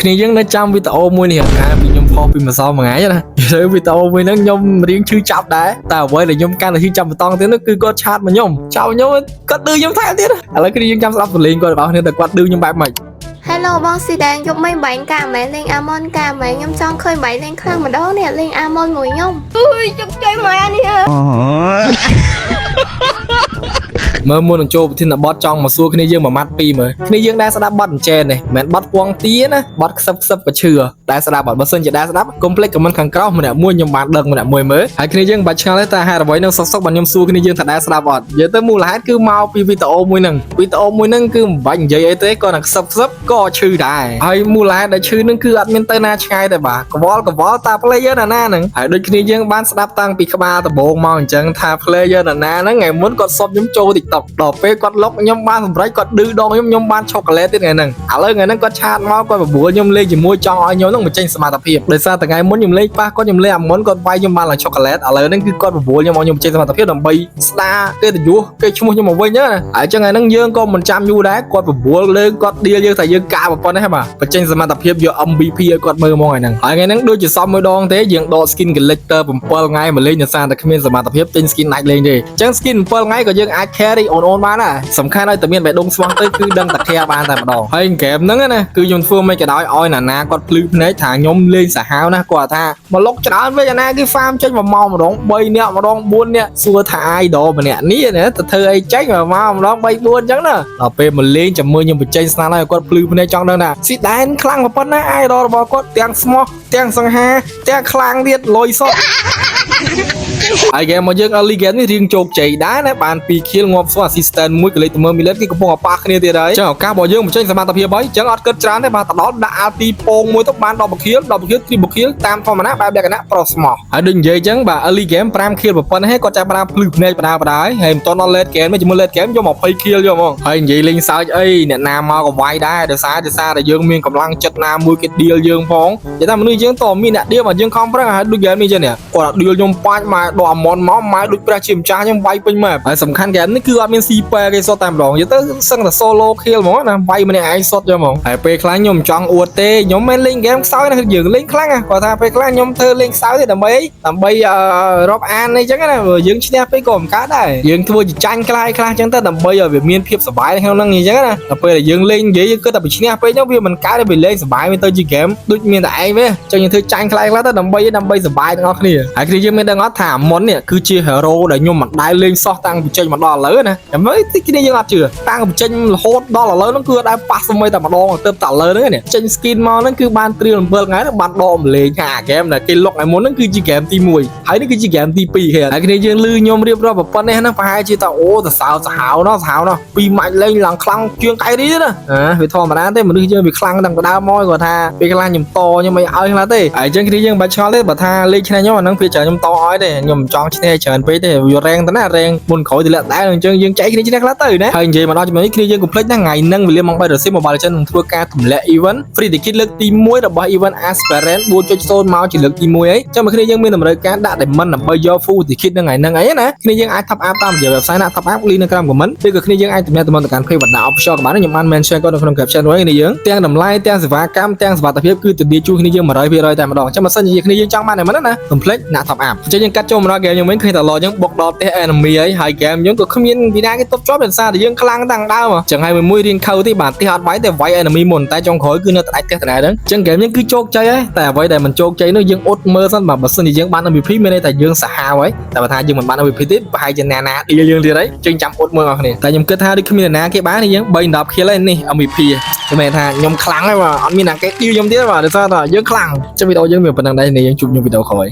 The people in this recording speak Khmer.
គ្នាយើងនៅចាំវីដេអូមួយនេះថាពីខ្ញុំផុសពីម្សិលមួយថ្ងៃណាទៅវីដេអូមួយហ្នឹងខ្ញុំរៀងឈឺចាប់ដែរតែអ្វីដែលខ្ញុំកាន់តែឈឺចាប់បន្តទៀតនោះគឺគាត់ឆាតមកខ្ញុំចោលខ្ញុំគាត់ឌឺខ្ញុំថែមទៀតឥឡូវគ្នាយើងចាំស្ដាប់សលេងគាត់របស់គ្នាតែគាត់ឌឺខ្ញុំបែបម៉េច Hello បងស៊ីដែងយកមិនបាញ់កាមែនលេងអាម៉ុនកាមែនខ្ញុំចង់ឃើញបាញ់លេងខ្លាំងម្ដងនេះលេងអាម៉ុនមួយខ្ញុំអើយជឹកចុយម៉ែនេះ មើលមុននឹងចូលប្រធានបទចង់មកសួរគ្នាយើងមួយម៉ាត់ពីរមើលគ្នាយើងដែរស្ដាប់បទអញ្ចែននេះមិនមែនបទពងទាណាបទខ្សឹបក៏ឈឺដែរស្ដាប់បទបើសិនជាដែរស្ដាប់កុំភ្លេចខមមិនខាងក្រោមម្នាក់មួយខ្ញុំបានដឹងម្នាក់មួយមើលហើយគ្នាយើងបាច់ឆ្ងល់ទេតែហេតុអ្វីនឹងសុកបានខ្ញុំសួរគ្នាយើងថាដែរស្ដាប់អត់និយាយទៅមូលហេតុគឺមកពីវីដេអូមួយហ្នឹងគឺមិនបាច់និយាយអីទេគាត់នឹងខ្សឹបក៏ឈឺដែរហើយមូលហេតុដែលឈឺហ្នឹងគឺអត់មានទៅណាឆ្ងាយទេបាទកវល់តា player ណាហ្នឹងហើយដូចគ្នាយើងបានស្ដាប់តាំងពីក្បាលដំបូងមកអញ្ចឹងថា player ណាហ្នឹងថ្ងៃមុនគាត់សុំខ្ញុំចូល TikTok ដល់ពេលគាត់លុកខ្ញុំបានសម្រេចគាត់ឌឺដងខ្ញុំបានឆូកូឡេតទៀតថ្ងៃហ្នឹងឥឡូវថ្ងៃហ្នឹងគាត់ឆាតមកគាត់បបួលខ្ញុំលេងជាមួយចង់ឲ្យខ្ញុំហ្នឹងបញ្ចេញសមត្ថភាពដោយសារតែថ្ងៃមុនខ្ញុំលេងប៉ះគាត់ខ្ញុំលេងអាមុនគាត់វាយខ្ញុំបានឡើងឆូកូឡេតឥឡូវហ្នឹងគឺគាត់បបួលខ្ញុំឲ្យខ្ញុំបញ្ចេញសមត្ថភាពដើម្បីស្ដារកិត្តិយសគេឈ្មោះខ្ញុំមកវិញណាហើយអញ្ចឹងថ្ងៃហ្នឹងយើងក៏មិនចាំយូរដែរគាត់បបួលលើគាត់ឌីលយើងថាយើងការប៉ុណ្ណេះបាទបញ្ចេញសមត្ថភាពយក MVP ឲ្យគាត់មើលមកថ្ងៃហ្នឹងហើយថ្ងៃហ្នឹងដូចជាសមមួយដងទេយើងដក skin collector 7ថ្ងៃមកលេងដោយសារតែគ្មានសមត្ថភាពទិញ skin ដាច់លេងទេអញ្ចឹង skin 7ថ្ងៃក៏យើងអាច carry on បានដែរសំខាន់ឲ្យតែមានបេះដូងស្មោះទៅគឺដឹងតែ care បានតែម្ដងហើយហ្គេមហ្នឹងណាគឺខ្ញុំធ្វើមិនក៏ដោយឲ្យណាគាត់ភ្លឺភ្នែកថាខ្ញុំលេងសាហាវណាគាត់ថាមកលុកច្រើនវិញអាណាគឺ farm ចេញ1ម៉ោងម្ដង3នាក់ម្ដង4នាក់សួរថា idol ម្នាក់នេះណាទៅធ្វើអីចេញ1ម៉ោងម្ដង3 4អញ្ចឹងណាដល់ពេលមកលេងចាំមើលខ្ញុំបញ្ចេញស្នាដៃឲ្យគាត់ភ្លឺភ្នែកចង់ដឹងថាស៊ីដែនខ្លាំងប៉ុណ្ណា idol របស់គាត់ទាំងស្មោះទាំងសង្ហាទាំងខ្លាំងទៀតលុយសុទ្ធហើយហ្គេមមកយើង early game នេះរៀងជោគជ័យដែរណាបាន2 kill ងាប់ស្វ assistant មួយក៏លេខទៅមើល millet គេកំពុងប៉ះគ្នាទៀតហើយចឹងឱកាសរបស់យើងបញ្ចេញសមត្ថភាពហើយចឹងអត់គិតច្រើនទេបាទទៅដល់ដាក់ RT ពងមួយទៅបាន10 kill 3 kill តាមធម្មតាបែបលក្ខណៈប្រុសស្មោះហើយដូចនិយាយចឹងបាទ early game 5 kill ប៉ុណ្ណេះគាត់ចាប់បានភ្លឺភ្នែកបដាហើយមិនតន់ដល់ late game ជាមួយ late game យក20 kill យកហ្មងហើយនិយាយលេងសើចអីអ្នកណាមកក៏វាយដែរដោយសារតែយើងមានកម្លាំងចិត្តណាមួយគេ deal យើងផងនិយាយថាមនុស្សយើងតើមានអ្នក deal មកយើងខំប្រឹងហើយដូច game នេះចឹងនេះគាត់ deal ខ្ញុំបាច់មកដល់អាម៉ុនមកម៉ែដូចព្រះជាម្ចាស់ខ្ញុំវាយពេញម៉ែហើយសំខាន់ game នេះគឺអត់មាន CP គេសុទ្ធតែម្ដងនិយាយទៅសឹងតែ solo kill ហ្មងណាវាយម្នាក់ឯងសុទ្ធចឹងហ្មងហើយពេលខ្លះខ្ញុំចង់អួតទេខ្ញុំមិនលេង game ខ្សោយណាយើងលេងខ្លាំងគាត់ថាពេលខ្លះខ្ញុំធ្វើលេងខ្សោយទេដើម្បីរាប់អានអីចឹងណាយើងឈ្នះពេកក៏មិនកើតដែរយើងធ្វើជាចាញ់ខ្លះចឹងទៅដើម្បីឲ្យវាមានភាពសុបាយក្នុងហ្នឹងអញ្ចឹងណាដល់ពេលយើងលេងនិយាយយើងគិតតែពីឈ្នះពេកហ្នឹងវាមិនកើតទេវាលេងសុបាយវាទៅជា game ដូចមានតែឯងវិញចឹងយើងធ្វើចាញ់ខ្លះទៅដើម្បីសុបាយទាំងអស់គ្នាហើយគ្នាយើងមានដឹងអត់ថាមុននេះគឺជា hero ដែលខ្ញុំមិនដែលលេងសោះតាំងពីចេញមកដល់ឥឡូវណាតែមើលទីគ្នាយើងអត់ជឿតាំងពីចេញរហូតដល់ឥឡូវហ្នឹងគឺអត់ដែលប៉ះស្មីតែម្ដងទៅតែឥឡូវហ្នឹងនេះចេញ skin មកហ្នឹងគឺបានត្រៀម7ថ្ងៃហ្នឹងបានដកម្លេងថា game ដែលគេលុកឲ្យមុនហ្នឹងគឺជា game ទី1ហើយនេះគឺជា game ទី2គេហើយគ្នាយើងលឺខ្ញុំរៀបរាប់ប៉ុណ្ណេះហ្នឹងប្រហែលជាថាអូទៅសាវណោះពីម៉ាច់លេងឡើងខ្លាំងជាងកៃនេះណាវាធម្មតាទេមនុស្សយើងវាខ្លាំងតាំងពីដើមមកគាត់ថាពេលខ្លះខ្ញុំតខ្ញុំមិនឲ្យខ្លះទេហើយអញ្ចឹងគ្នាយើងបាច់ឆ្ងល់ទេបើថាលេងឈ្នះខ្ញុំអាហ្នឹងវាច្រើនខ្ញុំតឲ្យទេខ្ញុំមិនចង់ឈ្នះច្រើនពេកទេវារែងទៅណារែងមុនក្រោយទៅលាក់ដែរអញ្ចឹងយើងចែកគ្នាឈ្នះខ្លះទៅណាហើយនិយាយមកដល់ចំណុចនេះគ្នាយើងកុំភ្លេចណាថ្ងៃហ្នឹងវេលាម៉ោង3 រសៀល Mobile Legends នឹងធ្វើការទម្លាក់ event free ticket លើកទី1របស់ event Aspirant 4.0 មកជាលើកទី1ហើយចាំមកគ្នាយើងមានតម្រូវការដាក់ diamond ដើម្បីយក full ticket នៅថ្ងៃហ្នឹងអីណាគ្នាយើងអាច top up តាមរយៈ website ណា top up link នៅក្រោម comment ឬក៏គ្នាយើងអាចទំនាក់ទំនងទៅកាន់ page វណ្ណៈ official ក៏បានខ្ញុំបាន mention គាត់នៅក្នុង caption របស់គ្នាយើងទាំងតម្លៃទាំងសេវាកម្មទាំងសុវត្ថិភាពគឺធានាជួយគ្នាយើង 100% តែម្ដងចាំបើសិនជាគ្នាយើងចង់បានតែមិនណាកុំភ្លេចដាក់ top up អញ្ចឹងយើងកាត់ចូលមកដល់ game យើងវិញឃើញតែឡយើងបុកដល់ផ្ទះ enemy ហើយ game យើងក៏គ្មានពីណាគេទប់ជាប់ដោយសារតែយើងខ្លាំងតាំងដើមអញ្ចឹងហើយមួយរៀងខៅទេបាទផ្ទះអត់វាយតែវាយ enemy មុនតែចុងក្រោយគឺនៅតែដាច់ផ្ទះតែហ្នឹងអញ្ចឹង game យើងគឺជោគជ័យហើយតែអ្វីដែលមិនជោគជ័យនោះយើងអត់មើលសិនបាទបើសិនជាយើងបាន MVP មានន័យថាយើងសាហាវហើយតែបើថាយើងមិនបាន MVP ទេប្រហែលជាណាឌីយើងទៀតហើយយើងចាំអត់មើលអស់គ្នាតែខ្ញុំគិតថាដូចគ្មានណាគេបានយើង3 10 kill ហើយនេះ MVP គឺមានថាខ្ញុំខ្លាំងហើយបាទអត់មានណាគេឌីខ្ញុំទៀតបាទដោយសារតែយើងខ្លាំងចុះវីដេអូយើងមានប៉ុណ្្នឹងដែរនេះយើងជួបខ្ញុំវីដេអូក្រោយ